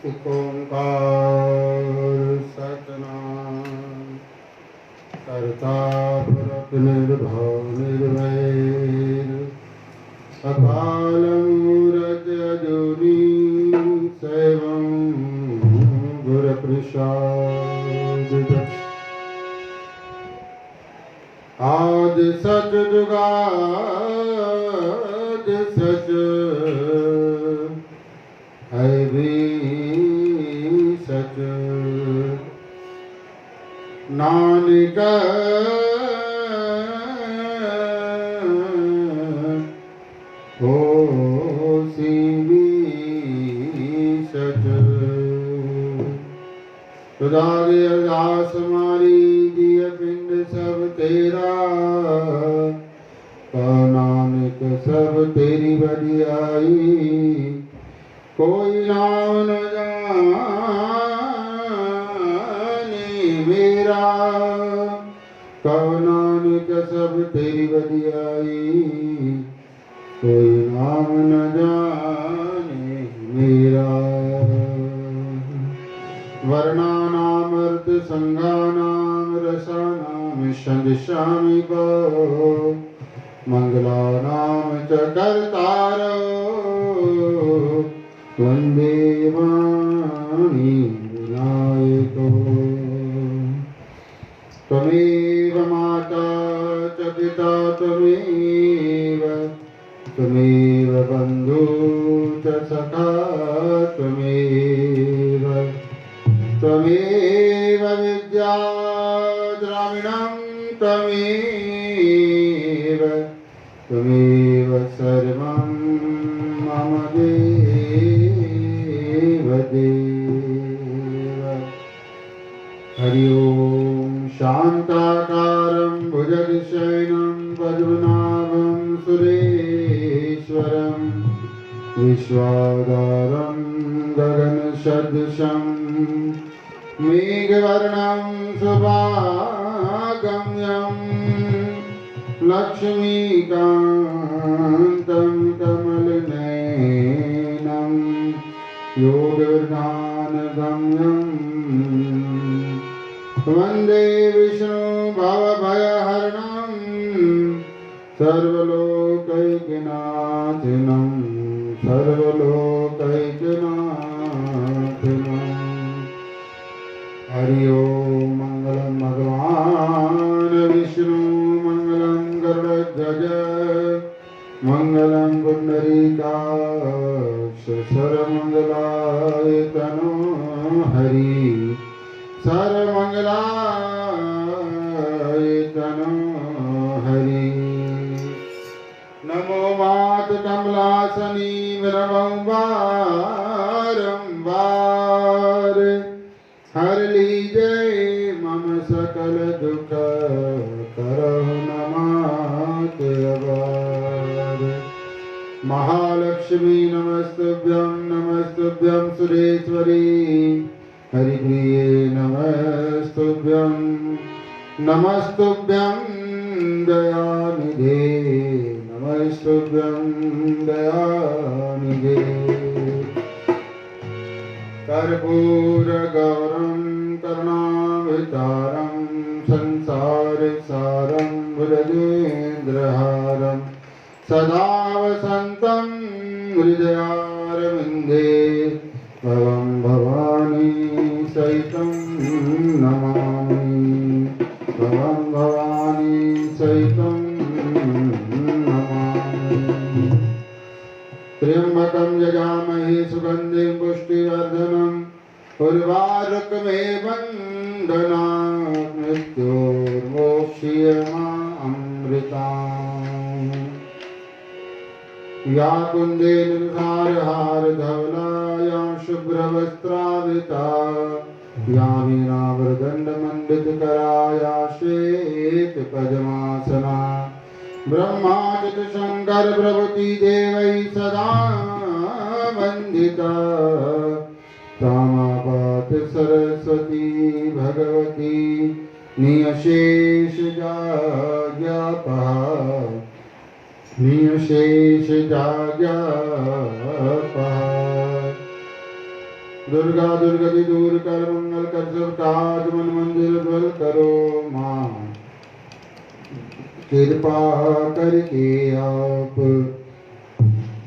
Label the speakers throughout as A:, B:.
A: एक ओंकार सतनाम कर्ता पुरख निर्भव निर्वैर अकाल मूरत अजूनी सैवं गुर प्रसाद आज सच जुगाद सच है भी सच नानक होसी भी सच तुदारे अरदास मारी दिय पिंड सब तेरा नानक सब तेरी बड़ियाई कोई नाम न जाने मेरा नानक सब तेरी बड़ियाई कोई नाम न जाने मेरा वर्णानाम अर्थ संगानाम रसानाम संदिशामि को मंगलानाम च कर्तारो वंदे वाणी विनायको त्वमेव माता च पिता त्वमेव बन्धु च सखा त्वमेव विद्या द्राविणं त्वमेव सर्वं मम देव देव हरि ओम शान्ताकारं भुजगशयनं पद्मनाभं सुरेश्वरं विश्वाधारं गगनसदृशं मेघवर्णं शुभागम्यं लक्ष्मीकान्तं कमलनयनं योगज्ञानगम्यं वन्दे विष्णु भवभयहरणं सर्वलोकैकनाथनं हरि ओम मंगलम भगवान विष्णु मंगलम गरुड़ध्वज मंगलम पुंडरीकाक्ष सर्वमंगलाय तनो हरि सर्वमंगलाय तनो हरि नमो मात कमलासनी विरवं बारंबार हर लीजे मम सकल दुख करहु नमात अबार महालक्ष्मी नमस्तुभ्यं सुरेश्वरी हरिप्रिये नमस्तुभ्यं दयानिधे नमस्तुभ्यं दयानिधे कर्पूरगौरं करुणावतारं संसारसारं भुजगेन्द्रहारं सदा वसन्तं हृदयारविन्दे भवं भवानी सहितं नमामि भवं भवानी सहितं नमामि त्र्यंबकं यजामहे सुगन्धिं पुष्टिवर्धनम् उर्वारुकमेव बन्धनात् मृत्योर्मोक्ष्यमामृताम् या कुन्देन हारधवला या शुभ्रवस्त्रावृता या वीणावृदण्डमण्डितकरा या श्वेतपद्मासना ब्रह्मादित्य शंकर प्रभृति देवै सदा वन्दिता रामापात सरस्वती भगवती नियशेष जाज्ञापहा नियशेष जाज्ञापहा दुर्गा दुर्गति दूर कर मंगल कर सब काज मन मंदिर ध्वल करो माँ कृपा करके आप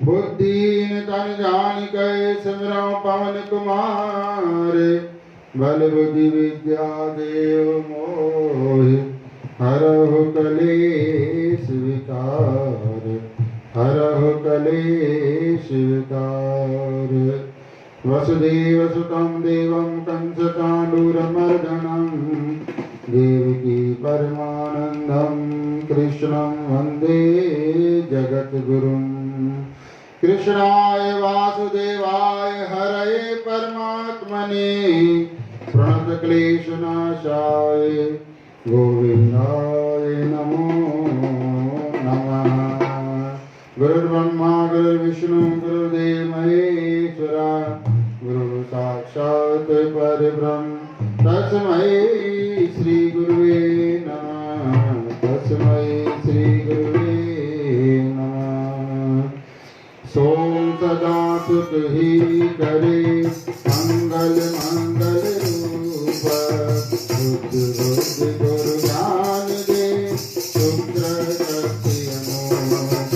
A: बुद्धिहीन तन जान कै सिमरो पवन कुमार बल बुद्धि विद्या देव मोहि हरहु कलेश विकार हरहु कलेश विकार वसुदेव सुतं देवं कंसचाणूरमर्दनं देवकी परमानन्दं कृष्णं वन्दे जगद्गुरुं कृष्णाय वासुदेवाय हरये परमात्मने प्रणतक्लेशनाशाय गोविन्दाय नमो नमः। गुरुर्ब्रह्मा गुरुर्विष्णु गुरुर्देव महेश्वरा गुरु साक्षात् परब्रह्म तस्मै श्री गुरुवे नमः तस्मै श्री गुरुवे नमः। सोम सदा सुख ही करे मंगल मंगल रूप बुद्ध बुद्ध गुरु ज्ञान दे शुक्र शक्ति अमोघ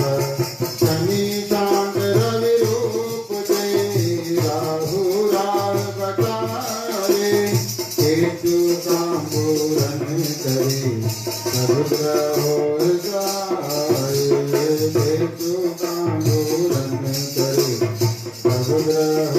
A: शनि शांत रवि रूप दे राहु राल बटारे केतु संपूर्ण करे सब ग्रह जाए केतु संपूर्ण करे सब ग्रह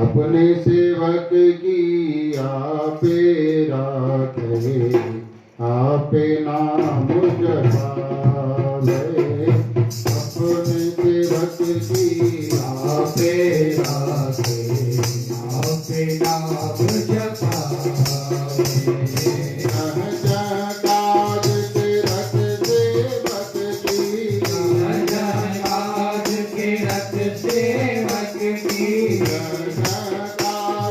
A: अपने सेवक की आपे राखे आपे नाम जपावे अपने सेवक की आपे राखे आपे नाम जपावे काज के रख सेवक की काज के रख सेवक की काज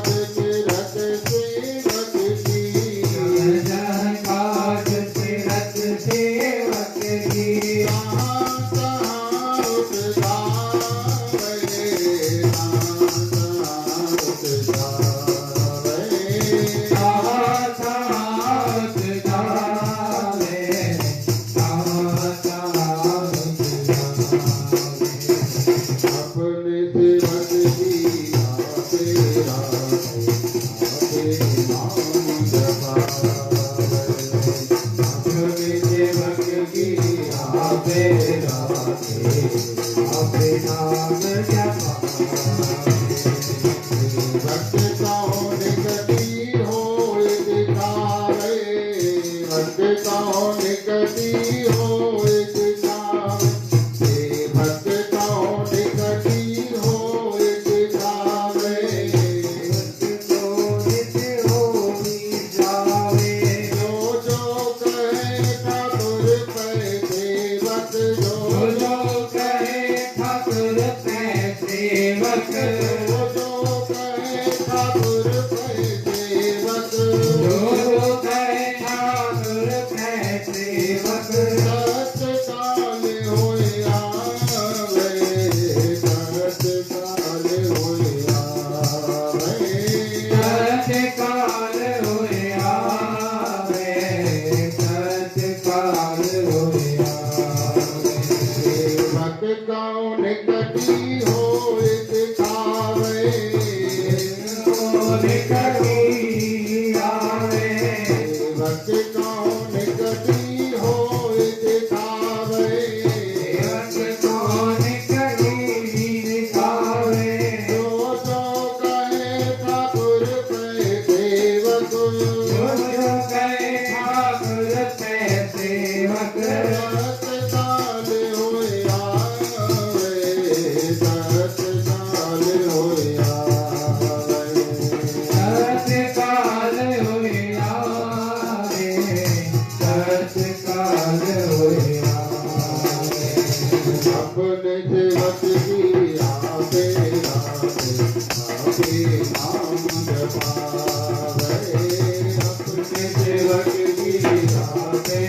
A: अपने सेवक की गावे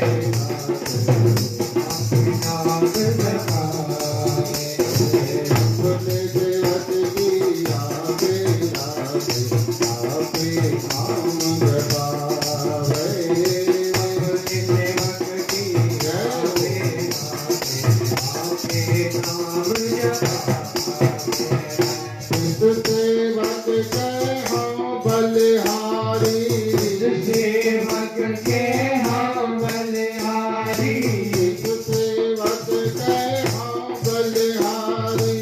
A: नाम जपावे अपने सेवक की गावे आपे नाम जपावे अपने सेवक की गावे आपे नाम जपावे सेवक के हम बलिहारी सेवक के हम बलिहारी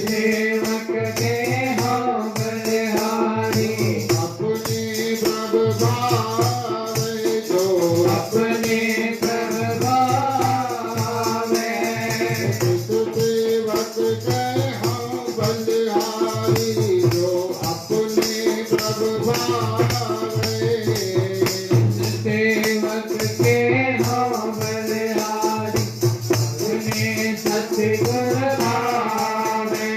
A: सेवक के हम बलिहारी अपने प्रभु भावे जो अपने प्रभु भावे सेवक के हम बलिहारी जो अपने प्रभु भावे सेवक के हम बलिहारी अपने सतगुर भावे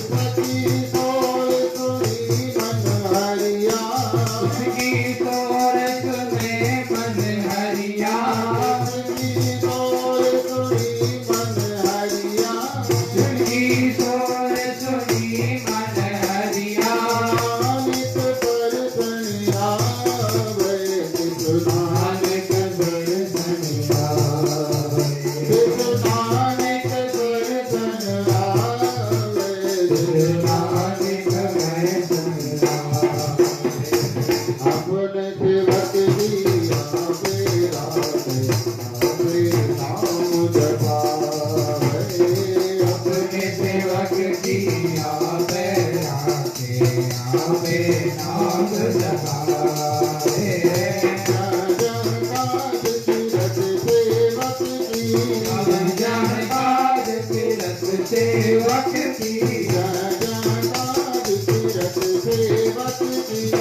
A: सती तोर तुरी मन हरिया उसकी तोर तुम्हें मन हरिया उसकी तोर तुरी मन हरिया उसकी तोर तुरी मन हरिया नित पर सनिया नानक दर्शन आवे नानक दर्शन आवे नानक दर्शन आवे अपने सेवक की आवे राते आवे नाम जपावे अपने सेवक की आवे राते आवे नाम जपावे सेवक की सेवक की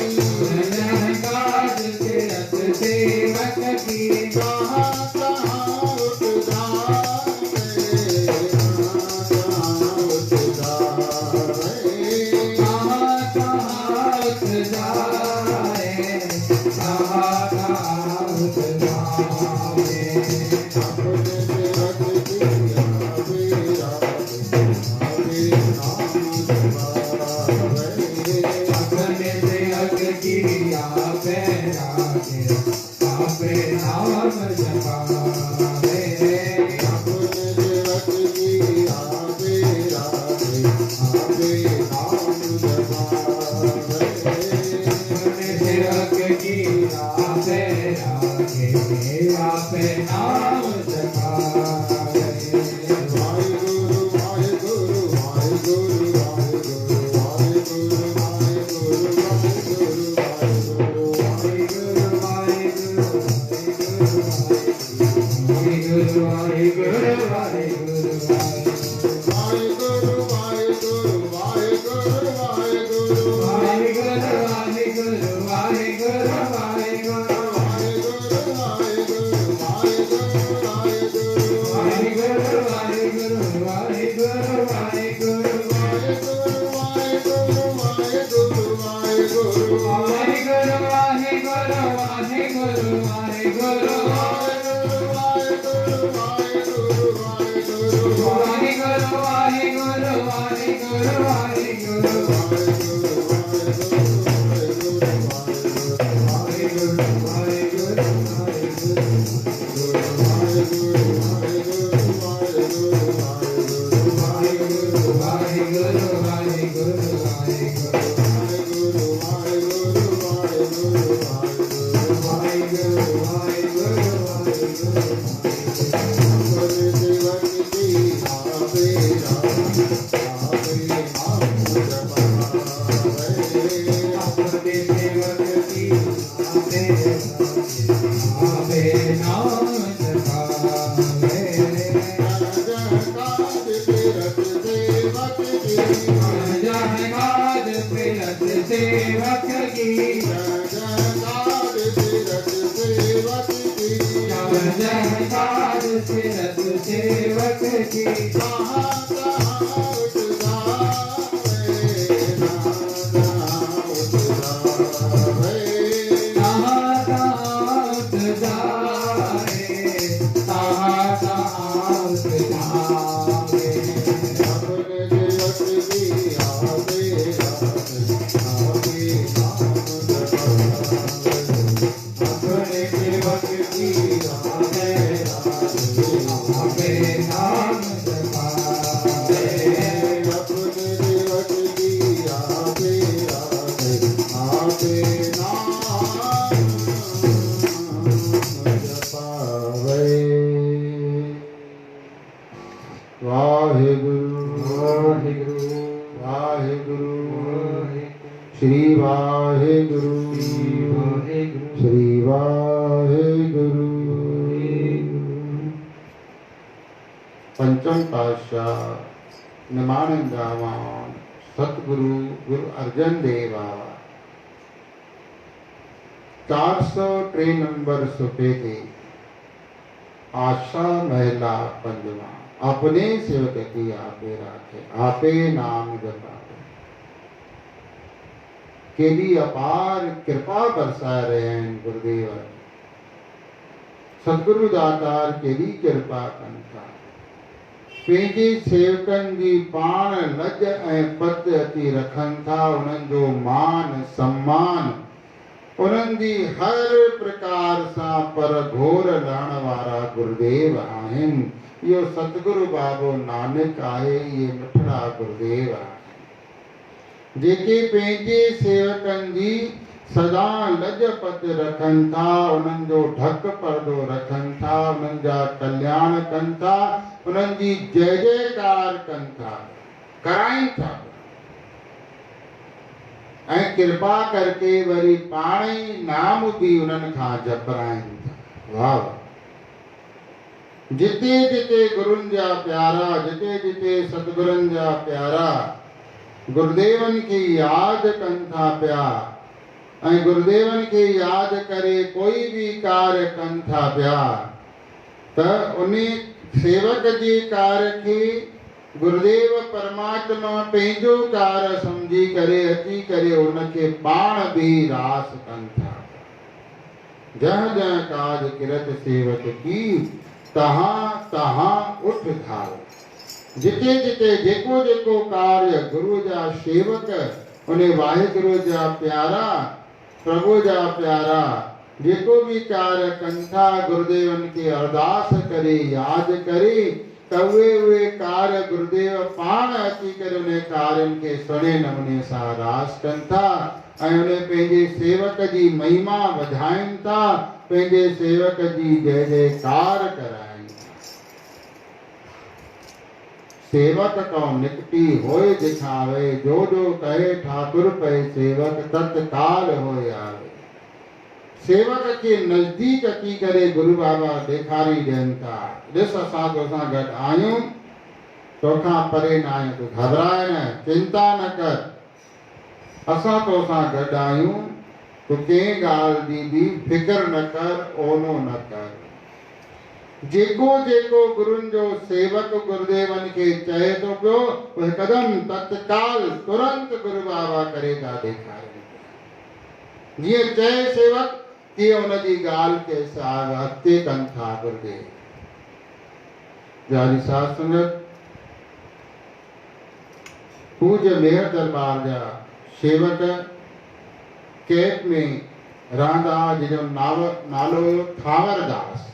A: सेवक की कहाँ कहाँ उठ जावे कहाँ उठ जावे कहाँ कहाँ उठ जावे अपने सेवक की आवे अपने सेवक की आपे राखे आपे नाम जपावे अपने सेवक की आपे राखे आपे नाम जपावे अपने सेवक की आपे राखे आपे नाम जपावे वाहिगुरु वाहिगुरु वाहिगुरु वाहिगुरु सेवक की जयकार तीरथ सेवक की जयकार तीरथ सेवक की कहाँ कहाँ उठ जावे वाहेगुरु श्री वाहेगुरु। पंचम पातशाह निमानंदावान सतगुरु गुरु अर्जन देवा 403 नंबर सुपेते आशा महिला पंजवा अपने सेवक की आपे राखे आपे नाम जपावे केली अपार कृपा बरसा रहे हैं गुरुदेव सतगुरु दातार केली कृपा कंथा पंहिंजे सेवकनि जी पाण लज ऐं पत अची रखनि था उन्हनि जो मान सम्मान उन्हनि जी हर प्रकार सां पर घोर लहण वारा गुरुदेव आहिनि। इहो सतगुरु बाबो नानक आहे इहे मिठड़ा गुरुदेव आहिनि जेके पंहिंजे सेवकनि जी सदा लज पत रखनि था उन्हनि जो ढक पर्दो रखनि था उन्हनि जा कल्याण कनि था उन्हनि जी जय जयकार कनि था कराइनि था ऐं कृपा करके वरी पाण ई नाम भी उन्हनि खां जपराइनि था। वाह जिते जिते गुरुनि जा प्यारा जिते जिते सतगुरुनि जा प्यारा गुरुदेवनि खे यादि कनि था पिया ऐं गुरुदेवनि खे यादि करे कोई भी कार्य कनि था पिया त उन सेवक जे कार्य खे गुरुदेव परमात्मा पंहिंजो कार्य समझी करे अची करे उनखे पाण भी रास कनि था। जह जह काज किरत सेवक की तहां तहां उठ धार जिते जिते जेको जेको कार्य गुरु जा सेवक उन वाहिगुरु जा प्यारा प्रभु जा प्यारा जेको भी कार्य कनि था गुरुदेवनि खे अरदास करे यादि करे त उहे कार्य गुरुदेव पाण अची करे उन कार्यनि खे सुहिणे नमूने सां रास कनि था ऐं उन पंहिंजे सेवक जी महिमा वधाइनि था पंहिंजे सेवक जी जय जयकार कराइनि था। सेवक कौ निकटी होए दिखावे जो जो कहे ठाकुर पे सेवक तत्काल होए आवे। सेवक के नजदीक अची करे गुरु बाबा ॾेखारी ॾियनि था ॾिस असां तोसां गॾु आहियूं तोखां परे न आहियूं तूं घबराए न चिंता न कर असां तोसां गॾु आहियूं तूं कंहिं ॻाल्हि जी बि फिक्र न कर ओनो न कर। जेको जेको गुरुनि जो सेवक गुरुदेवनि खे चए थो पियो उहे हिकदमि तत्काल तुरंत गुरु बाबा करे था ॾेखारनि जीअं चए सेवक तीअं उनजी ॻाल्हि खे अॻिते कनि था गुरुदेव। प्यारी साध संगत पूज्य मेहर दरबार जा सेवक कैप में रहंदा जंहिंजो नालो थावरदास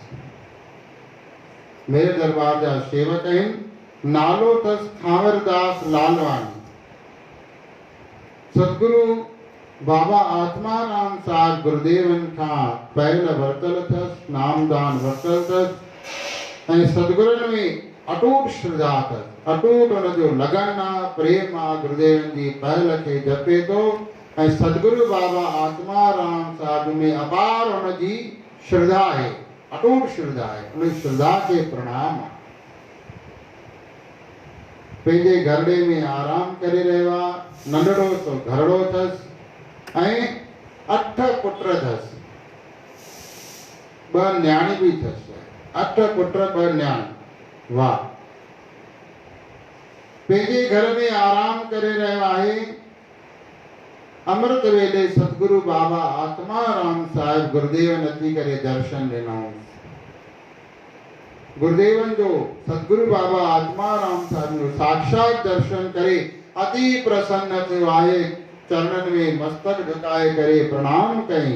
A: मेरे दरबार जा सेवक आहिनि नालो अथसि थावरदास लालवानी। सतगुरु बाबा आत्माराम साहिब गुरुदेवनि खां पहल वरितल अथसि नामदान वरितल अथसि ऐं सतगुरुनि में अटूट श्रद्धा अथसि अटूट हुनजो लगन आहे प्रेम आहे गुरुदेवनि जी पहल खे जपे थो ऐं सतगुरु बाबा आत्माराम साहिब में अपार हुनजी श्रद्धा आहे अटूट श्रद्धा आहे उन श्रद्धा के प्रणाम आहे। पंहिंजे घरड़े में आराम करे रहियो आहे नंढड़ो सो घरड़ो अथसि ऐं 8 पुट अथसि 2 न्याणी भी अथसि 8 पुट 2 न्याणी। वाह पंहिंजे घर में आराम करे रहियो आहे। अमृत वेले सतगुरु बाबा आत्माराम साहिब गुरुदेवन अची करे दर्शन ॾिनऊं। गुरुदेवन जो सतगुरु बाबा आत्माराम साहिब जो साक्षात दर्शन करे अति प्रसन्न थियो आहे चरणन में मस्तक झुकाए करे प्रणाम कई।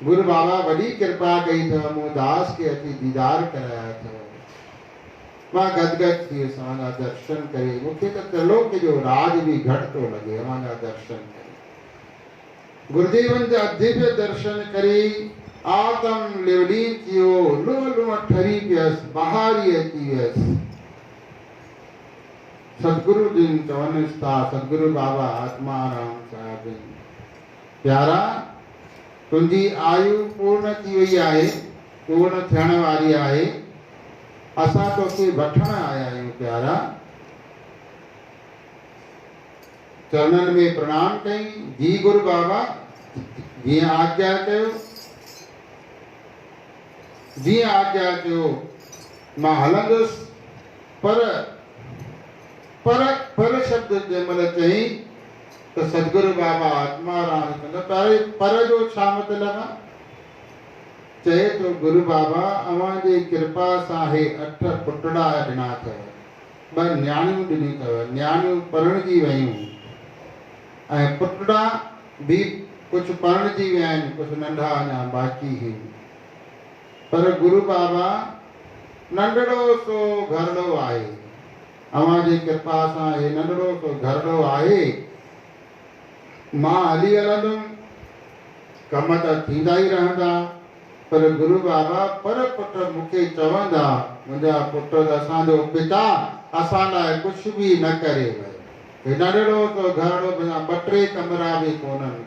A: गुरु बाबा वॾी कृपा कई अथव मूं दास के अची दीदार कराया अथव। मां गदगद थी असांजा दर्शन करे मूंखे त त्रिलोक जो राज भी घटि थो लॻे असांजा दर्शन करे गुरुदेवन जा दिव्य दर्शन करे आत्म लिवलीन थियो लुह लुह ठरी पियसि बहारी अची वियसि। सतगुरु जिन चवन था सतगुरु बाबा आत्माराम साहिब जिन। प्यारा तुंहिंजी आयु पूर्ण थी वई आहे, पूर्ण थियण वारी आहे। असां तोखे वठण आया आहियूं प्यारा। चरणन में प्रणाम कई। जी गुरु बाबा जीअं आज्ञा कयो, जीअं आज्ञा कयो मां हलंदुसि। पर शब्द जंहिंमहिल चई त सतगुरु बाबा आत्माराम चवंदा पर जो छा मतिलबु आहे? चए तो गुरु बाबा अवां जी कृपा सां हे 8 पुटड़ा ॾिना अथव, 2 न्याणियूं ॾिनी अथव। न्याणियूं परणिजी वयूं ऐं पुटड़ा भी कुछ परणिजी विया आहिनि, कुछ नंढा अञा बाक़ी आहिनि। पर गुरु बाबा नंढड़ो सो घरड़ो आहे। अवां जी कृपा सां हे नंढड़ो सो घरड़ो आहे। मां हली हलंदुमि, कम त थींदा ई रहंदा। पर गुरु बाबा पर पुट मूंखे चवंदा मुंहिंजा पुट त असांजो पिता असां लाइ कुझु बि न करे वियो। हे नंढड़ो सो घरड़ो बिना 2-3 कमरा बि कोन्हनि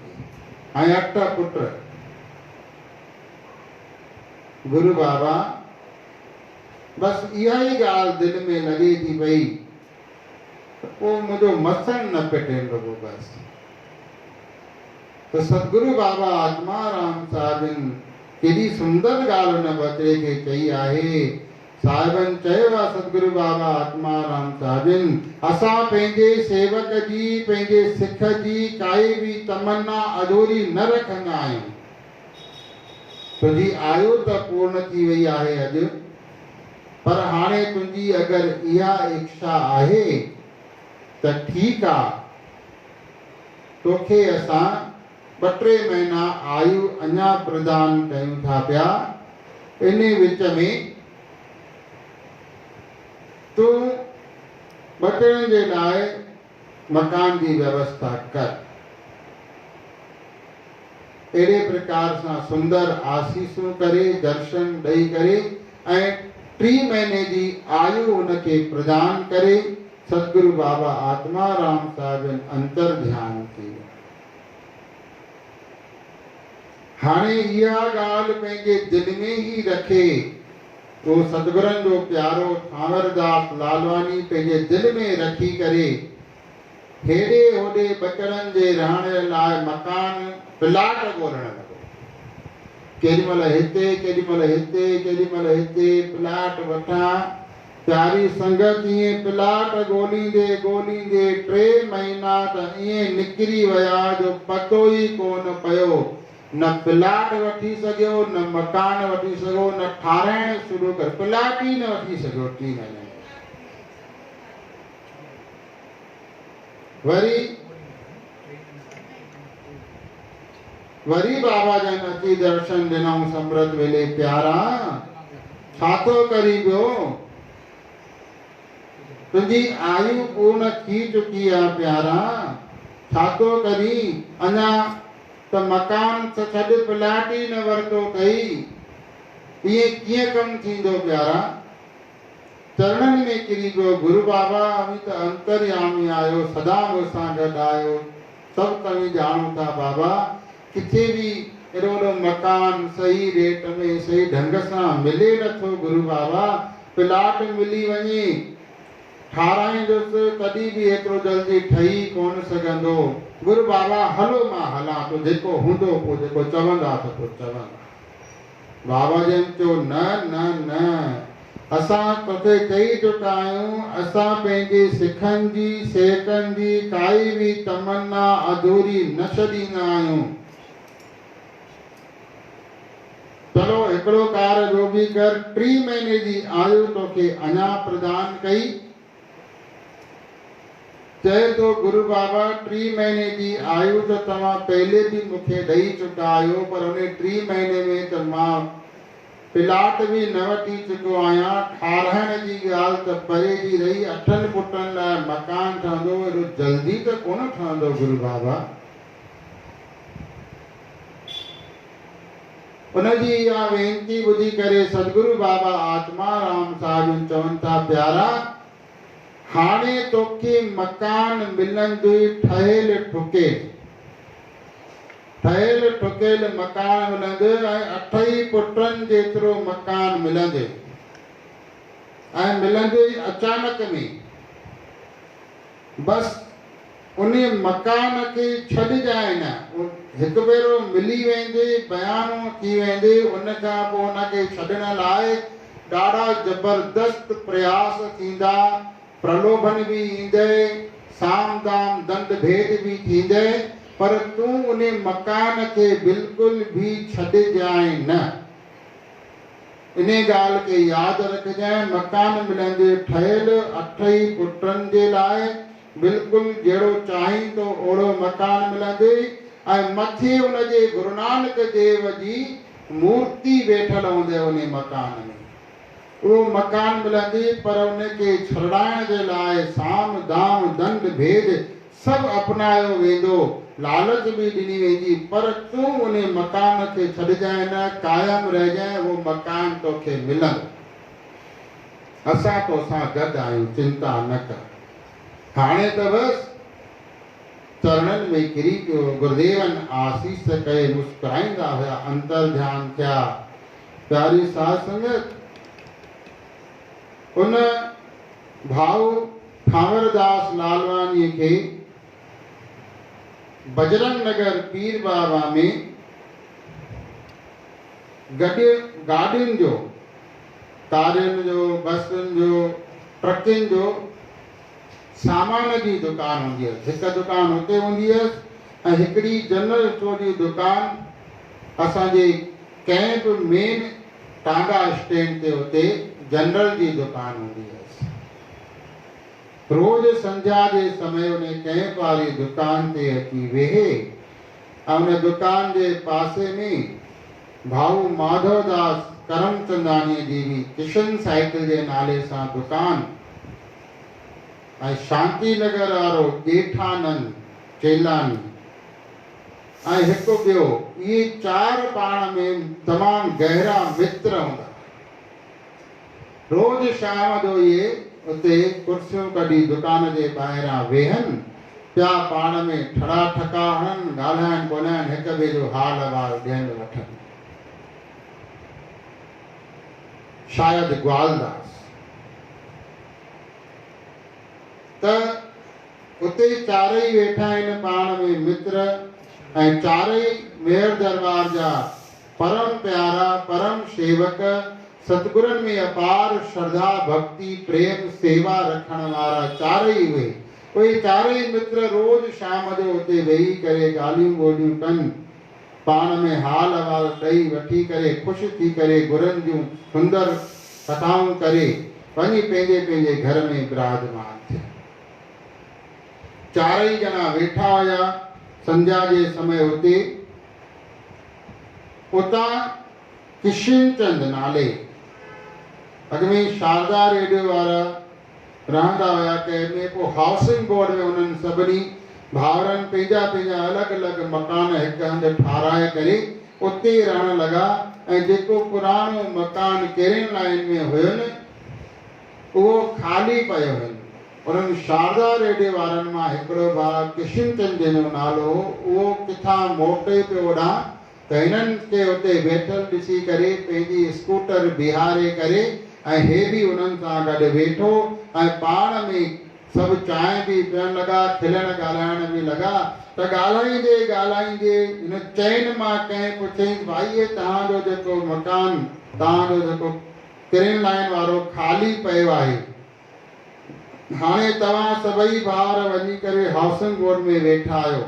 A: ऐं 8 पुट। गुरु बाबा बसि इहा ई ॻाल्हि दिलि में लॻे थी पई त पोइ मुंहिंजो मसन न पिटेंदो बसि। त सतगुरु बाबा आत्माराम साहिबनि केॾी सुंदर ॻाल्हि हुन बचिड़े खे चई आहे। साहिबनि चयो आहे सतगुरु बाबा आत्माराम साहिबनि असां पंहिंजे सेवक जी, पंहिंजे सिख जी काई बि तमन्ना अधूरी न रखंदा आहियूं। तुंहिंजी आयु त पूर्ण थी वई आहे अॼु, पर हाणे तुंहिंजी अगरि इहा इच्छा आहे त ठीकु आहे, तोखे असां 2-3 महीना आयु अञा प्रदान कयूं था पिया। इन विच में तूं 2 जे लाइ मकान जी व्यवस्था कर। अहिड़े प्रकार सां सुंदर आसीसूं करे, दर्शन ॾेई करे ऐं 3 महीने जी आयु उनखे प्रदान करे सतगुरु बाबा आत्माराम साहिबनि अंतर ध्यान कयो। हाणे इहा ॻाल्हि पंहिंजे दिलि में ई रखे। वो सतगुरनि जो प्यारो थांवरदास लालवानी पंहिंजे दिलि में रखी करे हेॾे होॾे बचड़नि जे रहण लाइ मकान प्लाट ॻोल्हण लॻो। केॾीमहिल हिते, केॾीमहिल हिते, केॾीमहिल हिते प्लाट वठां। प्यारी संगत ईअं प्लाट ॻोल्हींदे ॻोल्हींदे 3 महीना त ईअं निकिरी विया जो पतो ई कोन पियो। न प्लाट वठी सघियो, न मकान वठी सघो, न ठाराइण शुरू कर, प्लाट ई न वठी सघियो 3 महीने। वरी बाबा जन अची दर्शन ॾिनऊं समृत वेले। प्यारा छा थो करी पियो? तुंहिंजी आयु पूर्ण थी चुकी आहे प्यारा, छा थो करी? अञा त मकान छॾ प्लाट ई न वरितो अथई। इएं कीअं कमु थींदो प्यारा? चरणनि में किरी पियो। गुरु बाबा अभी त अंतर्यामी आहियो, सदा मूंसां गॾु आहियो, सभु तव्हीं ॼाणो था बाबा। किथे बि एॾो वॾो मकान सही रेट में सही ढंग सां मिले नथो गुरु बाबा। प्लाट मिली वञे ठाराईंदुसि तॾहिं बि एतिरो जल्दी ठही कोन सघंदो। गुरु बाबा हलो मां हलां थो, जेको हूंदो पोइ जेको चवंदा त पोइ चवंदा। बाबा जन चयो न न न, असां तोखे चई चुका आहियूं, असां पंहिंजे सिखनि जी सेवकनि जी काई बि तमन्ना अधूरी न छॾींदा आहियूं। चलो हिकिड़ो कार जो बि कर। 3 महीने जी आयु तोखे अञा प्रदान कई। चए तो गुरु बाबा 3 महीने जी आयु तो तव्हां पहले भी मूंखे ॾेई चुका आहियो, पर उन 3 महीने में त मां प्लाट भी न वठी चुको आहियां। ठाराइण जी ॻाल्हि त परे जी रही, 8 पुटनि लाइ मकान ठहंदो, एॾो जल्दी त कोन ठहंदो गुरु बाबा। उनजी इहा वेनती ॿुधी करे सतगुरु बाबा आत्माराम साहिब चवनि था प्यारा हाणे तोखे मकान मिलंदुई ठहियल ठुकियल मकान मिलंदुई ऐं 8 पुटनि जेतिरो मकान मिलंदुई ऐं मिलंदुई अचानक में। बस उन मकान खे छॾिजांइ न, हिकु भेरो मिली वेंदे बयानु थी वेंदे उन खां पोइ उनखे छॾण लाइ ॾाढा ज़बरदस्त प्रयास थींदा, प्रलोभन भी ईंदे, साम दाम दंड भेद भी थींदे, पर तूं उन मकान खे बिल्कुल भी छॾिजांइ न। इन ॻाल्हि खे यादि रखजांइ, मकान मिलंदे ठहियल 8 पुटनि जे लाइ बिल्कुलु जहिड़ो चाहीं तो ओड़ो मकान मिलंदे ऐं मथे उनजे गुरु नानक देव जी मूर्ति वेठल हूंदे उन मकान में। वो मकान मिलंदी, पर उनखे छॾाइण जे लाइ साम दाम दंड भेद सभु अपनायो वेंदो, लालच भी ॾिनी वेंदी, पर तूं उन मकान खे छॾिजांइ न, कायम रहिजांइ, वो मकान तोखे मिलंदो। असां तोसां गॾु आहियूं, चिंता न कर। हाणे त बस चरणनि में किरी पियो, गुरुदेवन आसीस कए, मुस्कुराईंदा हुआ, अंतर ध्यान थिया। प्यारी साध संगत, उन भाऊ ठावरदास लालवानी खे बजरंग नगर पीर बाबा में गाॾियुनि जो, कारियुनि जो, बसुनि जो, ट्रकुनि जो सामान जी दुकान हूंदी हुअसि। हिकु दुकान हुते हूंदी हुअसि ऐं हिकिड़ी जनरल स्टोर जी दुकान असांजे कैंप मेन टांगा स्टैंड ते हुते जनरल जी दुकान हूंदी हुअसि। रोज संझा जे समय उन कैंप वारी दुकान ते अची वेहे ऐं उन दुकान जे पासे में भाऊ माधवदास करमचंदानी जी भी किशन साइकिल जे नाले सां दुकान ऐं शांति नगर वारो जेठानंद चेलानी ऐं हिकु ॿियो, इहे 4 पाण में तमामु गहरा मित्र हूंदा। रोज शाम जो इहे उते कुर्सियूं कढी दुकान जे ॿाहिरां वेहनि पिया, पाण में ठड़ा ठका हणनि, ॻाल्हाइनि ॿोलाइनि, हिक ॿिए जो हाल अहिवाल ॾियनि वठनि। शायदि ग्वालदास त उते 4 वेठा आहिनि पाण में मित्र ऐं 4 मेहर दरबार जा परम प्यारा परम सेवक, सतगुरनि में अपार श्रद्धा भक्ति प्रेम सेवा रखण वारा 4 उहे 4 मित्र रोज शाम जो उते वेही करे ॻाल्हियूं ॿोलियूं कनि, पाण में हाल अहिवाल ॾेई वठी करे ख़ुशि थी करे गुरनि जूं सुंदर कथाऊं करे वञी पंहिंजे पंहिंजे घर में विराजमान थिया। 4 ॼणा वेठा हुया संझा जे समय उते। उतां किशनचंद नाले अॻिमें शारदा रेडियो वारा रहंदा हुया कंहिंमें, पोइ हाउसिंग बोर्ड में उन्हनि सभिनी भाउरनि पंहिंजा पंहिंजा अलॻि अलॻि मकान हिकु हंधि ठाराए करे उते रहण लॻा ऐं जेको पुराणो मकान केरेन लाइन में हुयुनि उहो ख़ाली पियो हुयुनि। उन्हनि शारदा रेडियो वारनि मां हिकिड़ो भाउ किशनचंद जो नालो हो, उहो किथां मोटे पियो ओॾां त हिननि खे उते वेठल ॾिसी करे पंहिंजी स्कूटर बीहारे करे ऐं हे बि उन्हनि सां गॾु वेठो ऐं पाण में सभु चांहि बि पीअण लॻा, खिलण ॻाल्हाइण बि लॻा। त ॻाल्हाईंदे ॻाल्हाईंदे हिन चइनि मां कंहिं पुछियईं, भाई तव्हांजो जेको मकान, तव्हांजो जेको किरेन लाइन वारो ख़ाली पियो आहे, हाणे तव्हां सभई भाउर वञी करे हाउसिंग बोर्ड में वेठा आहियो,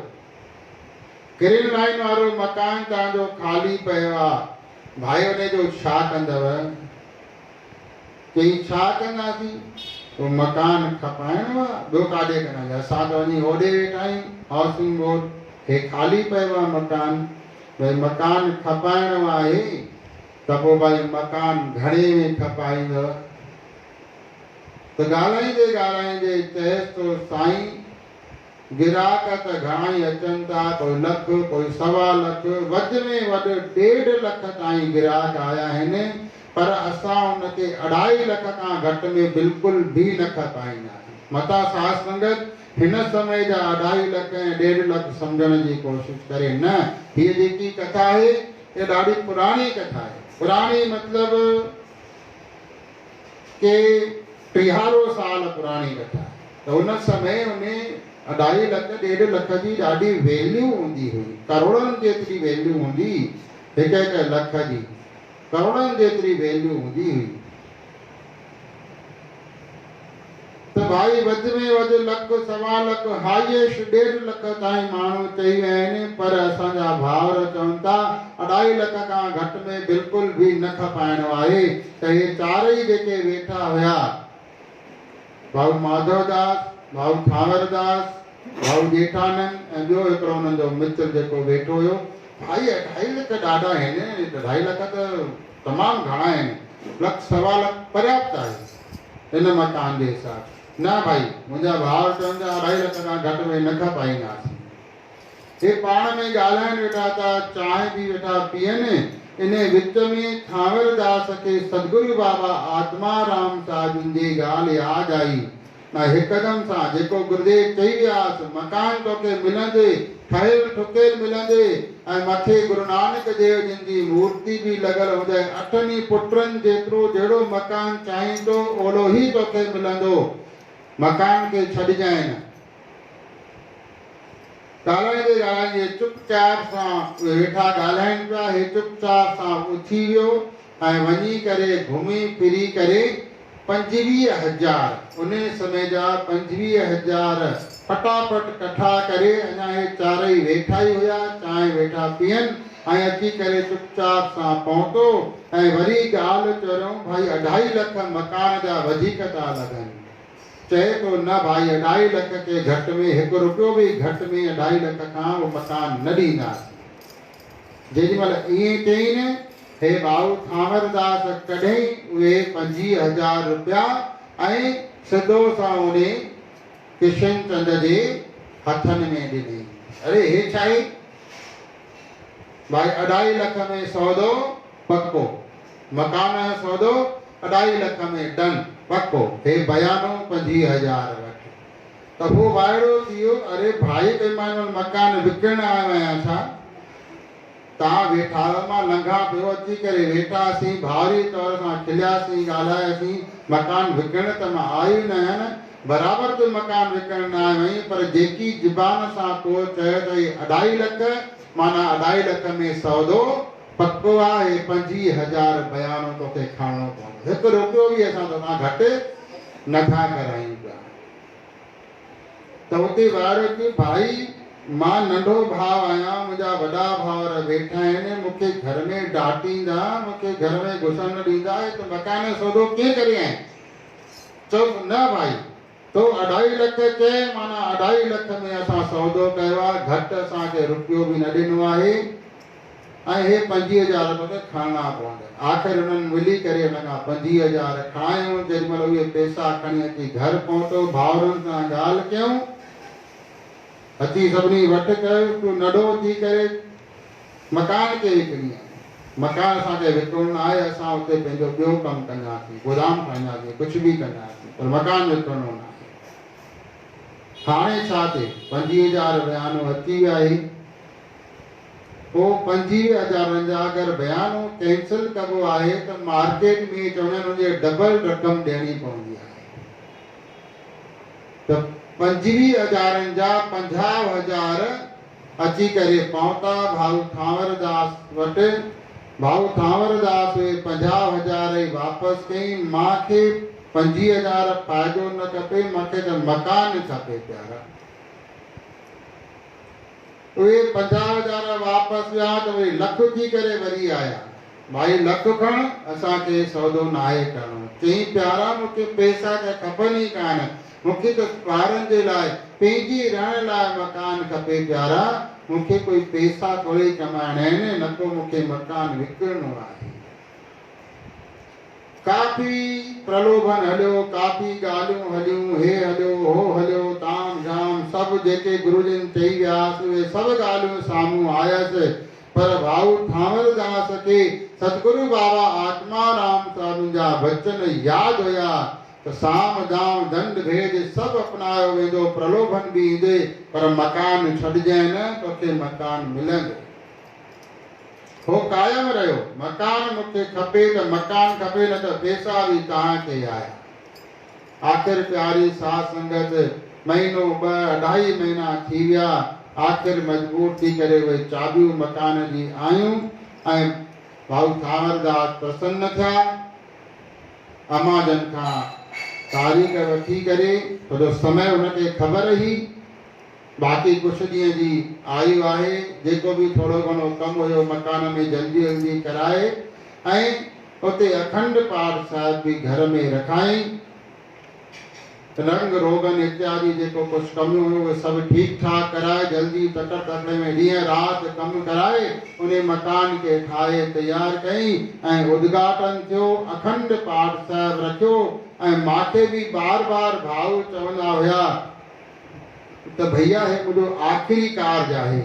A: किरेन लाइन वारो मकान तव्हांजो ख़ाली पियो आहे, भाई उन जो छा कंदव? चई छा कंदासीं, वो मकान खपाइणो आहे, ॿियो काॾे कंदासीं, असां त वञी होॾे वेठा आहियूं हाउसिंग बोर्ड, हे ख़ाली पियो आहे मकान, भई मकान खपाइणो आहे त पोइ भाई मकान घणे में खपाईंदव? त ॻाल्हाईंदे ॻाल्हाईंदे चएसि थो, साईं गिराक त घणा ई अचनि था, कोई लख कोई 1.25 लख, वध में वधि 1.5 लख ताईं गिराक आया आहिनि, पर असां उनखे 2.5 लख खां घटि में बिल्कुलु बि न खपाईंदासीं। मता साध संगत हिन समय जा 2.5 लख ऐं 1.5 लख सम्झण जी कोशिश करे न। हीअ जेकी कथा आहे ये ॾाढी पुरानी कथा है। पुरानी मतलब के 300 साल पुरानी कथा है। तो उन समय उन्हें 2.5 लख 1.5 लख जी ॾाढी वैल्यू हूंदी हुई, करोड़नि जेतिरी वैल्यू हूंदी, हिक लख जी करोड़नि जेतिरी वैल्यू हूंदी हुई। तो भाई वध में वध लख 1.25 लख हाईएस्ट 1.5 लख ताईं माण्हू चई विया आहिनि, पर असांजा भाउर चवनि था 2.5 लख खां घटि में बिल्कुल भी न खपाइणो आहे। त हे चारई जेके वेठा हुया, भाऊ माधवदास, भाऊ थावरदास, भाऊ जेठानंद ऐं ॿियो हिकिड़ो हुननि जो मित्र जेको वेठो हुयो, भाई 2.5 लख ॾाढा आहिनि, 2.5 लख त तमामु घणा आहिनि, 1 लख 1.25 लख पर्याप्त आहे हिन मकान जे हिसाब। न भाई, मुंहिंजा भाउ चवनि था 2.5 लख खां घटि में न खपाईंदासीं। हे पाण में ॻाल्हाइनि वेठा था, चांहि बि वेठा पीअनि। इन विच में थावरदास खे सतगुरु बाबा आत्माराम साहिब जी ॻाल्हि यादि आई। हिकदम सां जेको गुरुदेव चई वियासीं, मकान तोखे मिलंदे, ठहियल ठुकियल मिलंदे, ऐं मथे गुरु नानक देव जिन जी मूर्ति भी लॻल हुजे, 8 पुटनि जेतिरो जहिड़ो मकान चाहींदो ओड़ो ही तोखे मिलंदो, मकान के छॾजांइ न। ॻाल्हाईंदे ॻाल्हाईंदे चुपचाप सां वेठा ॻाल्हाइनि पिया। हे चुपचाप सां उथी वियो ऐं वञी करे घुमी फिरी करे 25,000 उन समय जा 25,000 फटाफट कठा करे, अञा हे चारई वेठा ही हुया, चांहि वेठा पीअनि ऐं अची करे चुपचाप सां पहुतो ऐं वरी ॻाल्हि चरियो, भाई 2.5 लख मकान जा वधीक था लॻनि। चए तो न भाई, 2.5 लख के घटि में 1 रुपयो भी घटि में 2.5 लख खां वो मकान न ॾींदासीं। जेॾीमहिल ईअं चई न, हे भाऊ थावरदास कढई उहे 25,000 रुपया ऐं सिधो सां उन्हे किशन चंद जे हथनि में ॾिनी। अरे हे छा आहे भाई, 2.5 लख में सौदो पक्को, मकान जो सौदो 2.5 लख में डन पक्को, हे बयानो 25,000 वठ। त वो वायड़ो थियो, अरे भाई कोई मानो मकान विकिरण आयो आहियां छा? तव्हां वेठा मां लंघा पियो, अची करे वेठासीं, भावरी तौर सां खिलियासीं, ॻाल्हायासीं, मकान विकिरण त मां आयो न आहियां न, बराबरि तो मकान विकिरण न आयो आहियां, पर जेकी ज़ुबान सां तो चयो त 2.5 लख माना 2.5 लख में सौदो पक्को आहे, 25,000 बयानो तोखे खणणो पवंदो, 1 रुपयो भी असां तोखां घटि नथा करायूं पिया। त उते वारो कि भाई मां नंढो भाउ आहियां, मुंहिंजा वॾा भाउर वेठा आहिनि, मूंखे घर में डांटींदा, मूंखे घर में घुसण न ॾींदा, त मकान जो सौदो कीअं करे आहीं? चओ न भाई, तो 2.5 लख चए माना 2.5 लख में असां सौदो कयो आहे, घटि असांखे रुपयो भी न ॾिनो आहे ऐं हे 25,000 तोखे खणणा पवंदा। आख़िर उन्हनि मिली करे हुन खां 25,000 खणायूं। जेॾीमहिल उहे पैसा खणी अची घर पहुतो, भाउरनि सां ॻाल्हि कयूं, अची सभिनी वठ कयो, तूं नंढो थी करे मकान खे विकिणी आहे, मकान असांखे विकिणो न आहे, असां उते पंहिंजो ॿियो कमु कंदासीं, गोदाम ठाहींदासीं, कुझु बि कंदासीं, पर मकान विकिणणो न आहे। हाणे छा थिए, 25,000 बयानो अची विया आहे। पोइ 25,000 जा अगरि बयानो कैंसिल कबो आहे त मार्केट में चवंदा आहिनि उनजे डबल रक़म ॾियणी पवंदी आहे। त 25,000 जा 50,000 अची करे पहुता भाऊ थावरदास वटि। भाऊ थावरदास 50,000 ई वापसि कई। मूंखे 25,000 फ़ाइदो न खपे, मूंखे त मकान खपे प्यारा। उहे 50,000 वापसि विया त वरी लख थी करे वरी आया। भाई लख खण, असांखे सौदो न आहे करणो। चई प्यारा मूंखे पैसा त खपनि ई कान, मूंखे त ॿारनि जे लाइ पंहिंजी रहण लाइ मकान खपे प्यारा, मूंखे कोई पैसा थोड़ी कमाइणा आहिनि, न को मूंखे मकान विकिणणो आहे। काफ़ी प्रलोभन हलियो, काफ़ी ॻाल्हियूं हलियूं, हे हलियो हो हलियो, ताम झाम सभु जेके गुरुजन चई वियासीं उहे सभु ॻाल्हियूं साम्हूं आयसि। पर भाऊ थावरदास खे सतगुरु बाबा आत्माराम साहिब जा वचन यादि हुया तो साम दाम दंड भेद सब अपनायो वेंदो, प्रलोभन भी ईंदे, पर मकान छॾजांइ न, तोखे मकान मिलंदो। हो कायम रहियो, मकान मूंखे खपे त मकान खपे, न त पैसा बि तव्हांखे आया। आख़िर प्यारी साध संगत महीनो 2-2.5 महीना थी विया, आख़िर मजबूर थी करे उहे चाबियूं मकान जी आयूं ऐं भाऊ थावरदास प्रसन्न थिया। अमाजन खां तारीख़ वठी करे थोरो समय हुनखे ख़बर हुई, बाक़ी कुछ ॾींहं जी आयु आहे, जेको भी थोड़ो घणो कमु हुयो मकान में जल्दी जल्दी कराए ऐं उते अखंड पाठ साहिब भी घर में रखाई। रंग रोगन इत्यादि जेको कुछ कम हुयो उहे सभु ठीक ठाक कराए, जल्दी तकड़ तकड़े में ॾींहं राति कमु कराए उन मकान के ठाहे तैयार कई ऐं उद्घाटन थियो, अखंड पाठ साहिब रखियो। ऐं मांखे भी बार बार भाऊ चवंदा हुया त भैया हे मुंहिंजो आखिरी कार्य आहे।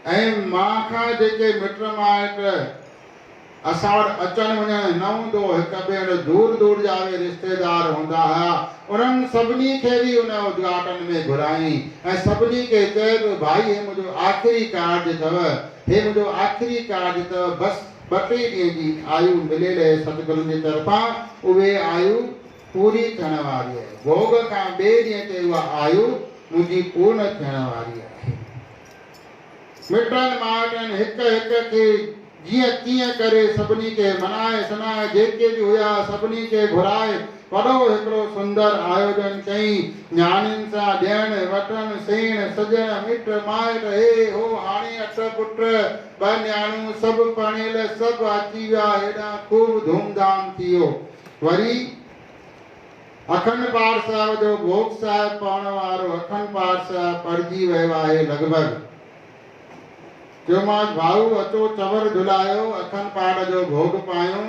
A: ऐं मां खां जेके मिट माइट असां वटि अचण वञण न हूंदो, हिक ॿिए दूर दूर जा बि रिश्तेदार हूंदा हुआ, उन्हनि सभिनी खे बि उन उद्घाटन में घुराई ऐं सभिनी खे चयो भाई हे मुंहिंजो आखिरी कार्य अथव, हे मुंहिंजो आखिरी कार्य अथव। बसि 2-3 ॾींहं जी आयु मिलियल आहे सतगुरु जी तरफ़ां, उहे आयु पूरी थियण वारी आहे। भोग खां ॿिए ॾींहं ते उहा आयु मुंहिंजी पूर्ण थियण वारी आहे। मिटनि माइटनि हिक हिक खे जीअं तीअं करे सभिनी खे मनाए सनाए, जेके भी हुया सभिनी खे घुराए वॾो हिकिड़ो सुंदर आयोजन कई। न्याणियुनि सां ॾियण वठण, सेण सजण, मिट माइट, हे हो हाणे 8 पुट 2 न्याणियूं, सभु पणियल सभु अची विया, हेॾा खूब धूमधाम थी वियो। वरी अखंड पाठ साहिब जो भोग साहिब पवण वारो अखंड पाठ साहिब पढ़जी वियो आहे लॻभॻि। चयोमांसि भाऊ अचो चवर झुलायो, अखंड पाठ जो भोग पायूं।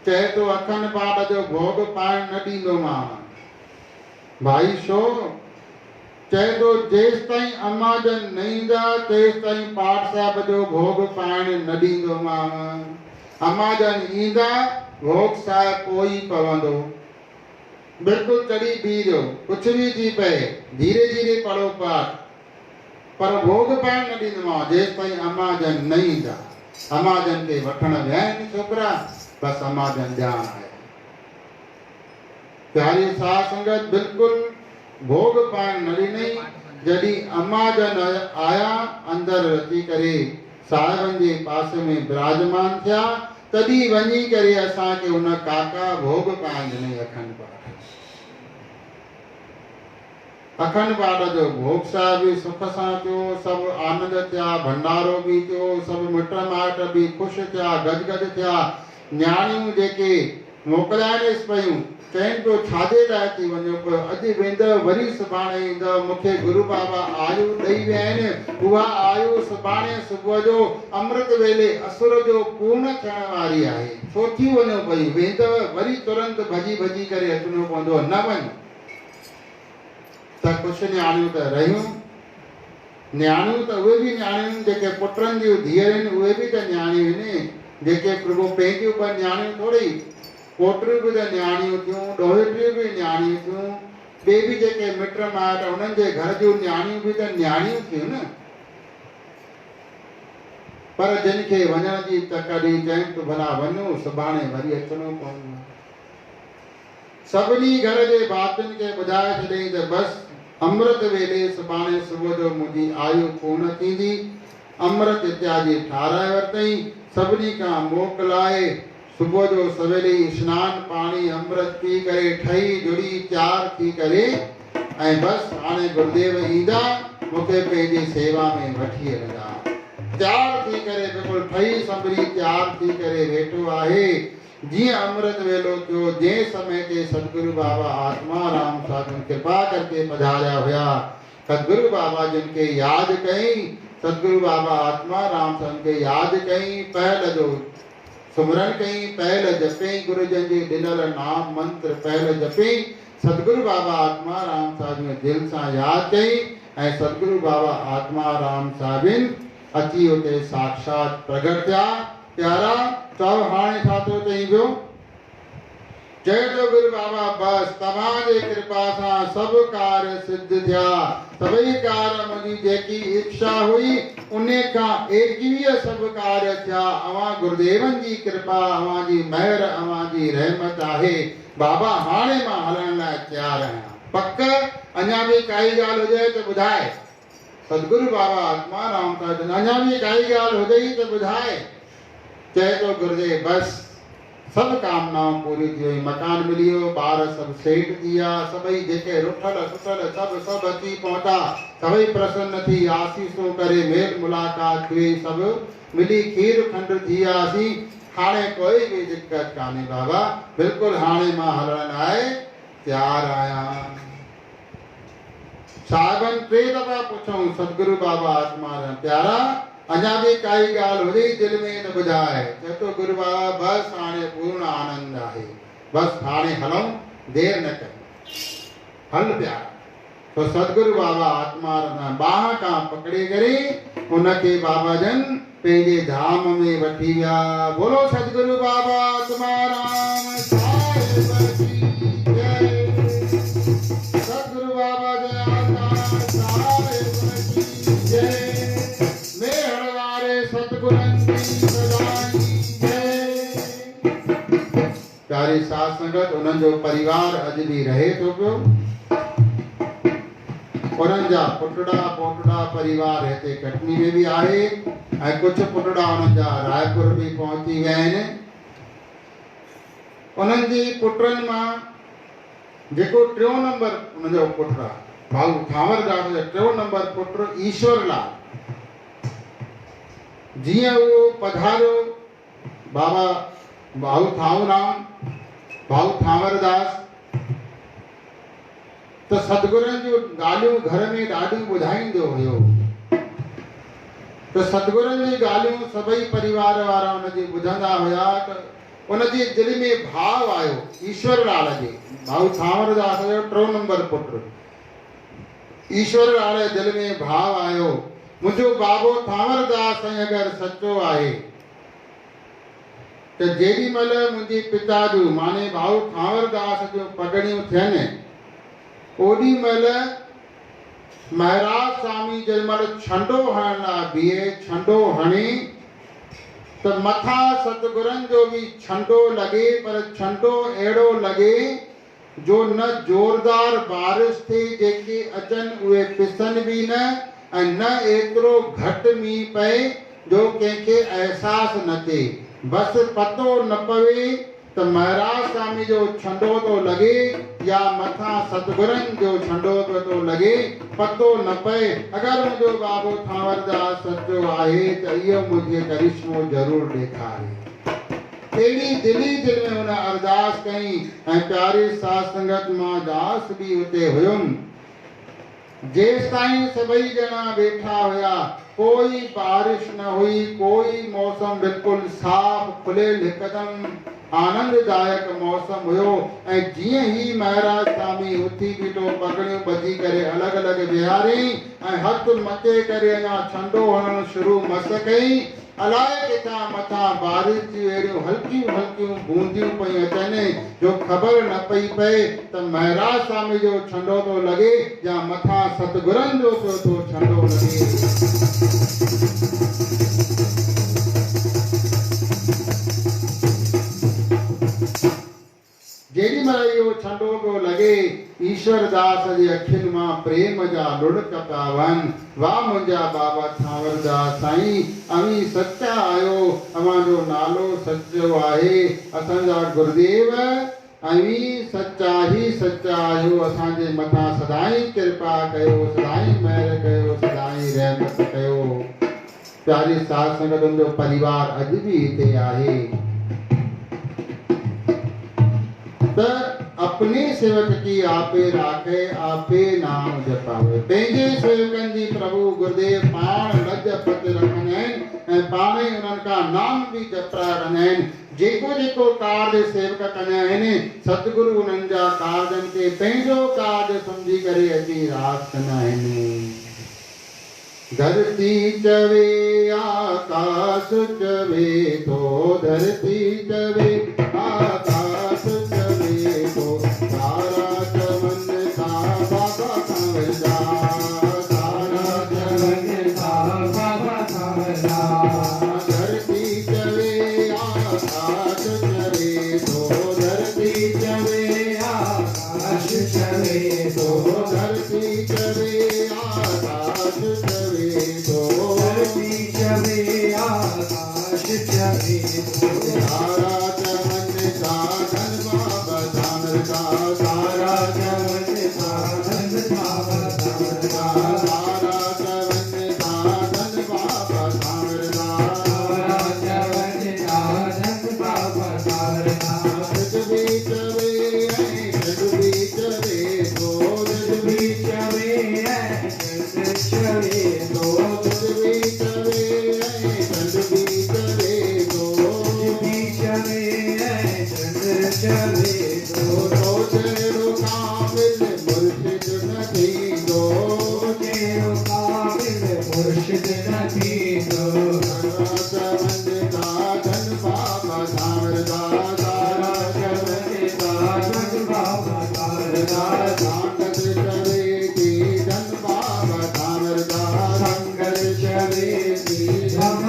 A: चए तो अखंड पाठ जो भोग पाइण न ॾींदोमांव। भाई छो? चए तो जेसि ताईं अमाजन न ईंदा तेसि ताईं पाठ साहिब जो भोग पाइण न ॾींदोमांव। अमाजन ईंदा भोग साहिब पोइ पवंदो। बिल्कुलु चढ़ी बीहो, कुछ भी थी पए, धीरे धीरे पढ़ो पाठ, पर भोग पाइण न ॾींदोमांव जेसि ताईं अमाजन न ईंदा। अमाजन खे वठण विया आहिनि छोकिरा, बसि अमाजन ॼाण आहे। प्यारी साध संगत बिल्कुलु भोग पाइण न ॾिनई। जॾहिं अमाजन आया अंदरि अची करे साहिबनि जे पासे में विराजमान थिया, तॾहिं वञी करे असांखे हुन काका भोग पाइण ॾिनई अखंड पाठ। अखंड पाठ जो भोग साहिब भी सुख सां थियो, सभु आनंद थिया, भंडारो भी थियो, सभु मिट माइट भी ख़ुशि थिया, गदगद थिया। न्याणियूं जेके मोकिलाइनिस पयूं चइनि पियो छाजे लाइ थी वञो पियो, अॼु वेंदव वरी सुभाणे ईंदव, मूंखे गुरु बाबा आयु ॾेई विया आहिनि। उहा आयु सुभाणे सुबुह जो अमृत वेले असुर जो पूर्ण थियण वारी आहे। छो थी वञो पई, वेंदव वरी तुरंत भॼी भॼी करे अचिणो पवंदो, न वञ। त कुछ न्याणियूं त रहियूं, न्याणियूं त उहे भी न्याणियूं जेके पुटनि जूं धीअर आहिनि, उहे भी त न्याणियूं आहिनि, जेके प्रभु पंहिंजूं 2 न्याणियूं थोड़ी, पोटियूं भी त न्याणियूं थियूं, ॾोहिटियूं भी न्याणियूं थियूं, ॿिए भी जेके मिट माइट उन्हनि जे घर जूं न्याणियूं भी त न्याणियूं थियूं न। पर जिन खे वञण जी तकड़ी चइनि तो भला वञो, सुभाणे वरी अचिणो पवंदो। सभिनी घर जे भातियुनि खे ॿुधाए छॾियईं त बसि अमृत वेले सुभाणे सुबुह जो मुंहिंजी आयु पूर्ण थींदी। अमृत इत्यादि ठाराए वरितई, सभिनी खां मोकिलाए सुबुह जो सवेरे स्नान पाणी अमृत पी करे ठही जुड़ी तैयार थी करे ऐं बसि हाणे गुरुदेव ईंदा, मूंखे पंहिंजी सेवा में वठी हलंदा। तैयार थी करे बिल्कुलु ठही संभरी तैयार थी करे वेठो आहे। जीअं अमृत वेलो थियो, जंहिं समय ते सतगुरु बाबा आत्माराम साधु कृपा करके पधारिया हुया, सतगुरु बाबा जिनके याद कई, सतगुरु बाबा आत्माराम साधु के याद कई, पहल जो सुमरन कई, पहल जपई, गुरु जन जे ॾिनल नाम मंत्र पहल जपई। सतगुरु बाबा आत्माराम साधु में दिल सां याद कई ऐं सतगुरु बाबा आत्माराम साहिबिन अची उते साक्षात प्रगट थिया। प्यारा चओ हाणे छा थो चई पियो? चए तो गुरु बाबा बस तव्हां जे कृपा सां सब कार्य सिद्ध थिया। सभई कार्य मुंहिंजी जेकी इच्छा हुई उन खां 21 सब कार्य थिया। अवां गुरुदेवन जी कृपा, अवां जी महर, अवां जी रहमत आहे। बाबा हाणे मां हलण लाइ तैयार आहियां। पक अञा बि काई ॻाल्हि हुजे त ॿुधाए। सतगुरु बाबा आत्माराम था चवनि अञा बि काई ॻाल्हि हुजे त ॿुधाए। चए तो गुरुदेव बस सब कामनाऊं पूरी थी वई। मकान मिली वियो, ॿार सब सेठ थी विया, सभई जेके रुठल सुठल सब अची पहुता। सभई प्रसन्न थी आसीसूं करे मेल मुलाकात थी, सब मिली खीर खंड थी वियासीं। हाणे कोई भी दिक्कत कान्हे बाबा, बिल्कुल हाणे मां हलण लाइ तैयार आहियां। साहिबन 3 दफ़ा पुछऊं सतगुरु बाबा आत्माराम प्यारा अञा भी काई ॻाल्हि हुजे दिल में त ॿुधाए। चए तो गुरु बाबा बस हाणे पूर्ण आनंद आहे। बस हाणे हलूं, देर न कयूं, हल प्यारा। तो सतगुरु बाबा आत्माराम बाह खां पकड़े करे उनके बाबा जन पंहिंजे धाम में वठी विया। बोलो सतगुरु बाबा आत्माराम साहिब की जय। सतगुरु बाबा दयाल साहिब की जय। प्यारी साध संगत उन्हनि जो परिवार अॼु भी रहे थो पियो। उन्हनि जा पुटड़ा पोटड़ा परिवार हिते कटनी में भी आहे ऐं कुझु पुटड़ा उन्हनि जा रायपुर भी पहुची विया आहिनि। उन्हनि जी पुटनि मां जेको 3 नंबर उन्हनि जो पुटु आहे भाऊ थांवरदास जो 3 नंबर पुटु ईश्वरलाल। जीअं उहो पधारियो बाबा भाऊ थांवराम भाऊ थांवरदास तो सतगुरनि जूं ॻाल्हियूं घर में ॾाढियूं ॿुधाईंदो हुयो। तो सतगुरनि जी ॻाल्हियूं सभई परिवार वारा उनजी ॿुधंदा हुया। त उनजे दिल में भाव आयो। ईश्वरलाल जे भाऊ थांवरदास जो 3 नंबर पुटु ईश्वरलाल जे दिल में भाव आयो मुंहिंजो बाबो थांवरदास अगरि सचो आहे त जेॾी महिल मुंहिंजे पिता जूं माने भाऊ थांवरदास जूं पगड़ियूं थियनि ओॾी महिल महाराज स्वामी जंहिं महिल छंडो हणण लाइ बीहे छंडो हणी त मथा सतगुरनि जो भी छंडो लगे पर छंडो अहिड़ो लगे जो न जोरदार बारिश थे जेके अचनि उहे पिसनि भी न ऐं न एतिरो घटि मींहुं पए जो कंहिंखे एहसास न थिए। बस पतो न पवे त महाराज स्वामी जो छंडो तो लगे या मथा सतगुरनि जो छंडो तो लगे पतो न पए। अगर मुंहिंजो बाबो थांवरदास सचो आहे त इहो मुंहिंजे करिश्मो ज़रूर ॾेखारे। अहिड़ी दिल में हुन अरदास कई ऐं प्यारी साध संगत मां दास भी हुते हुयुमि। जेसि ताईं सभई ॼणा वेठा हुया कोई बारिश न हुई, कोई मौसम बिल्कुल साफ खुलियल हिकदम आनंददायक मौसम हुयो। ऐं जीअं ही महाराज स्वामी उथी बीठो पगड़ियूं ॿधी करे अलॻि अलॻि विहारियईं ऐं हथ मथे करे अञा छंडो हणणु शुरू मस कई। अलाए किथां मथां बारिश जी अहिड़ियूं हल्कियूं हल्कियूं बूंदियूं पई अचनि जो ख़बर न पई पए त महाराज स्वामी जो छंडो तो लगे या मथां सतगुरनि जो तो छंडो लगे। जेॾी महिल इहो छंडो पियो लगे ईश्वरदास जी अखियुनि मां प्रेम जा लुड़क पिया वहनि। वाह मुंहिंजा बाबा थांवरदास साईं अवी सचा आयो, अवांजो नालो सचो आहे। असांजा गुरुदेव अवी सच्चा ही सच्चा आहियो। असांजे मथां सदाई कृपा कयो, सदाई महर कयो, सदाई रहमत कयो। प्यारी साध संगतनि जो परिवार अॼु भी हिते आहे। त अपने सेवक की आपे राखे आपे नाम जपावे। पंहिंजे सेवकनि जी प्रभु गुरुदेव पाण लज पत रखंदा आहिनि ऐं पाण ई उन्हनि खां नाम भी जपरा कंदा आहिनि। जेको जेको कार्य सेवक कंदा आहिनि सतगुरु उन्हनि जा कार्यनि खे पंहिंजो कार्य सम्झी करे अची रास कंदा आहिनि। धरती चवे आकाश चवे तो धरती चवे आकाश चवे धरती चले आकाश चले तो धरती चले आकाश चले तो धरती चले आकाश चले तो धरती चले आकाश चले तो सारा चमन साधन बाबा धामर का सारा चमन साधन बाबा धामर का सारा चमन साधन बाबा धामर का सारा चमन साधन बाबा धामर का जगबी चले जगबी चले तो जगबी चले चले तो जगबी चले जगबी चले तो जगबी चले चले तो तेरो काबिल मुर्शिद नहीं दो तेरो काबिल मुर्शिद नहीं दो चमन साधन बाबा धामर का सारा चमन साधन बाबा धामर का संगत चले की धन बाबा धामर का संगत चले की धन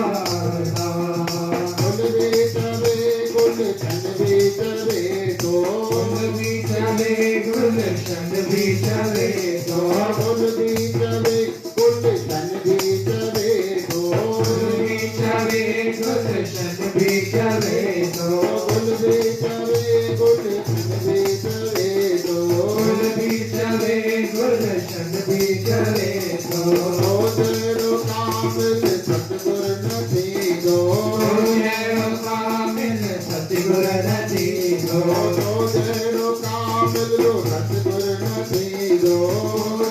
A: कुल भी चले कुल छंद भी चले तो कुल भी चले कुल छंद भी चले तो कुल भी चले कुल छंद भी चले तो कुल भी चले कुल छंद भी चले तो कुल भी चले कुल छंद भी चले तो कुल भी चले कुल छंद भी चले तो तेरो काबिल सतगुर नहीं दो तेरो काबिल सतगुर नहीं दो तेरो काबिल सतगुर नहीं दो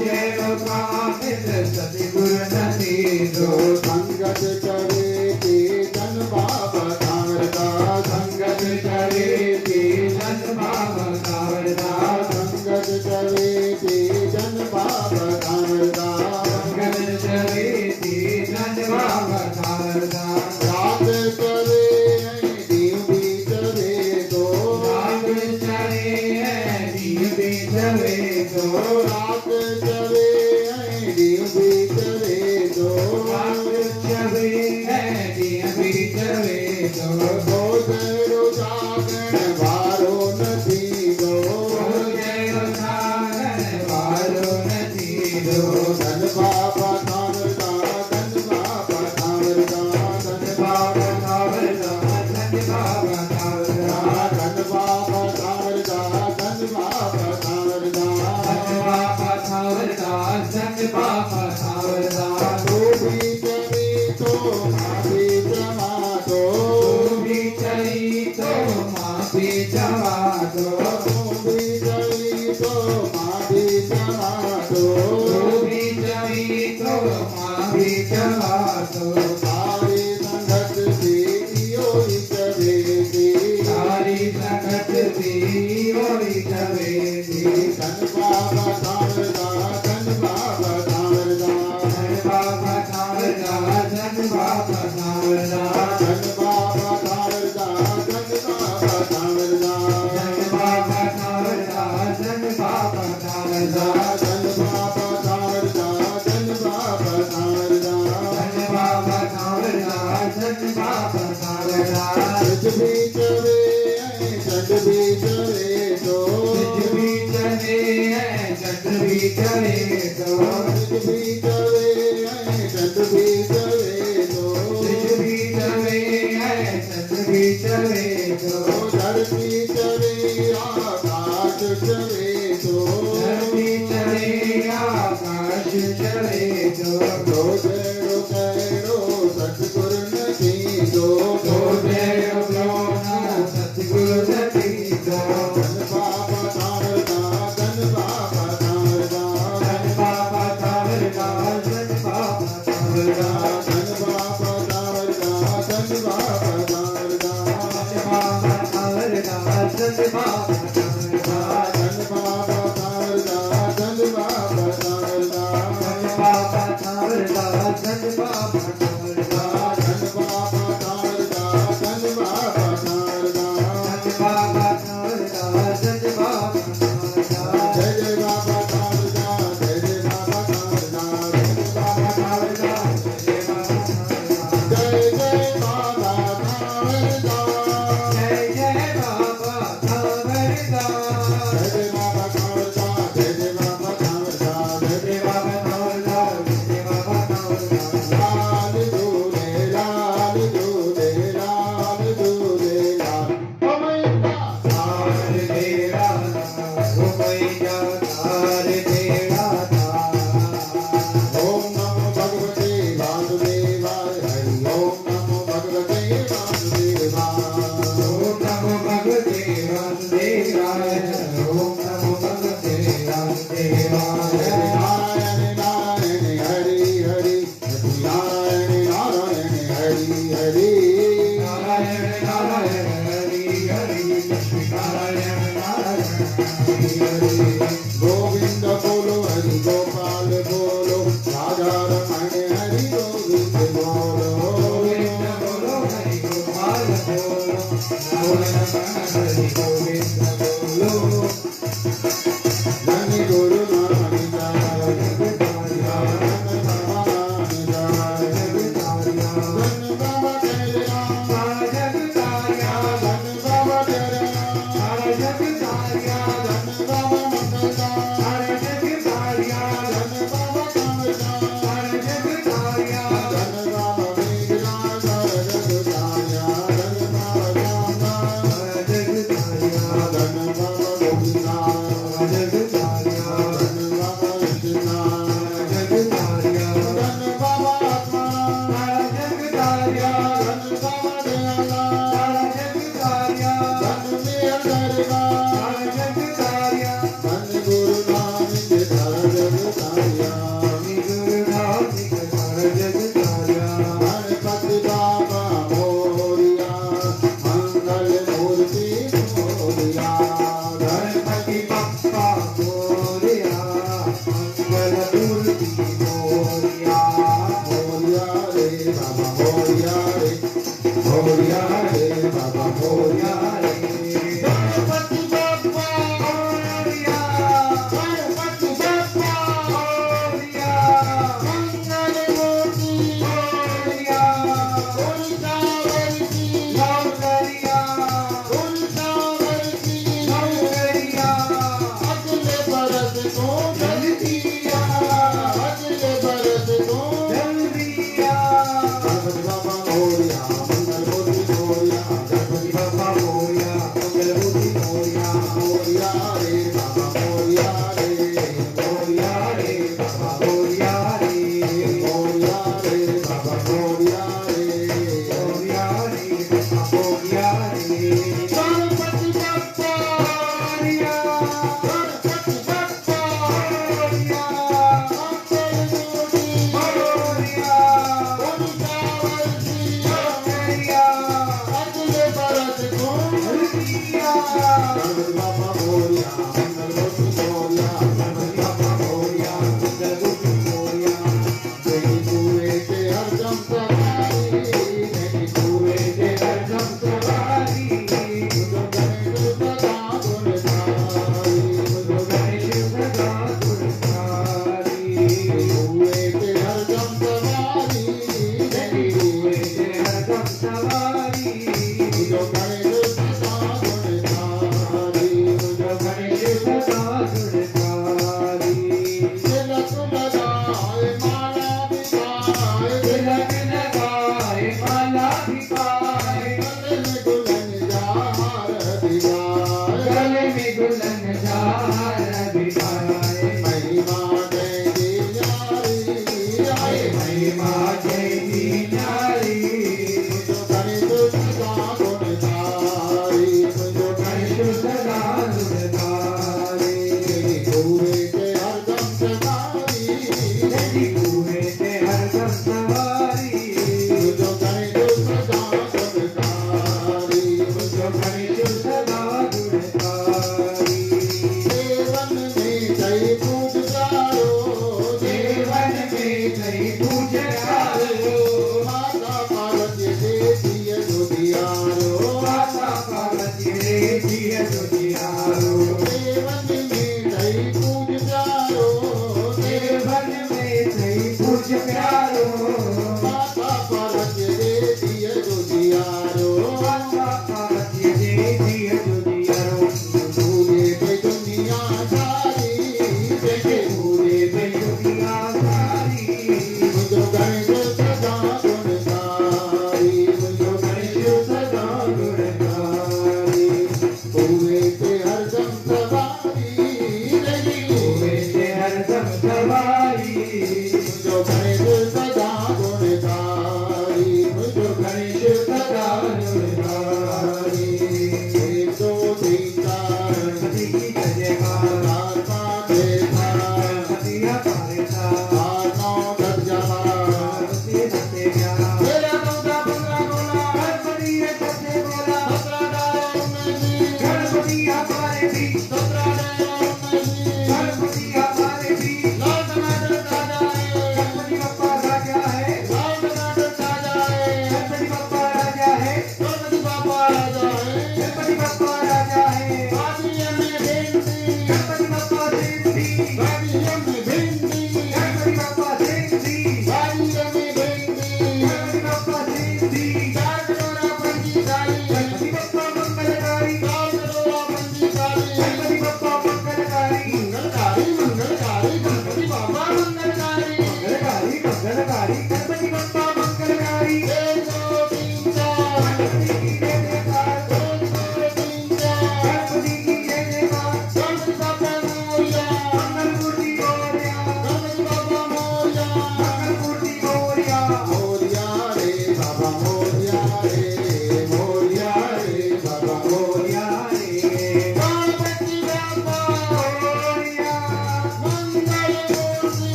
A: तेरो काबिल सतगुर नहीं दो संगत चले की धन बाबा धामर का संगत चले की धन बाबा धामर का संगत चले की धन बाबा धामर का संगत चले की धन बाबा धामर का रात चले दीव भी चले तो रात चले दीव भी चले तो रात चले दीव भी चले तो रात चले दीव भी चले तो तेरो जागरण वारो नहीं दो तेरो जागरण वारो नहीं दो धन बाबा धामर का धन बाबा धामर का धन बाबा धामर का धन बाबा धामर का धन बाबा धामर का धन बाबा धामर का धन बाबा धामर का धन बाबा धामर का तू भी चली तो माँ भी जमा दो तू भी चली तो माँ भी जमा दो तू भी चली तो माँ भी जमा दो तू भी चली तो माँ भी जमा दो सारी संगत भी ओरी चलेगी सारी संगत भी ओरी चलेगी धन बाबा धामर का धन बाबा धामर का धन बाबा धामर का धन बाबा धामर का धन बाबा धामर का धन बाबा धामर का धन बाबा धामर का धन बाबा धामर का धन बाबा धामर का धन बाबा धामर का धन बाबा धामर का धन बाबा धामर का सच भी चले सच भी चले तो सच भी चले सच भी चले तो सच भी चले सच भी चले तो सच भी चले सच भी चले तो धरती चले आकाश चले तो धरती चले आकाश चले तो तेरो तेरो सतगुर नहीं दो तेरो सतगुर नहीं दो धन बाबा धामर का धन बाबा धामर का धन बाबा धामर का धन बाबा धामर का धन बाबा धामर का धन बाबा धामर का धन बाबा धामर का धन बाबा धामर का धन बाबा धामर का धन बाबा धामर का धन बाबा धामर का धन बाबा धामर का धन बाबा धामर का धन बाबा धामर का धन बाबा धामर का धन बाबा धामर का जय जय बाबा धामर का जय जय बाबा धामर का जय बाबा धामर का जय बाबा धामर हरि हरि
B: नारायण नारायण हरि हरि लक्ष्मी नारायण नारायण हरि हरि
A: गोविंद बोलो हरि गोपाल बोलो राधा रमण हरि गोविंद बोलो
B: गोविंद बोलो हरि गोपाल बोलो राधा रमण हरि गोविंद बोलो
A: धन गुरु नानक जय धन बाबा नानक जय धन बाबा कैलाश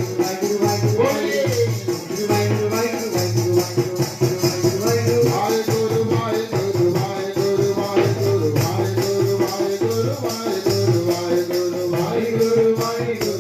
A: बोलिए
B: वाहिगुरु वाहिगुरु वाहिगुरु वाहिगुरु वाहिगुरु वाहिगुरु
A: वाहेगुरु वाहेगुरु वाहेगुरु वाहेगुरु वाहेगुरु वाहेगुरु वाहेगुरु वाहेगुरु
B: वाहिगुरु वाहिगुरु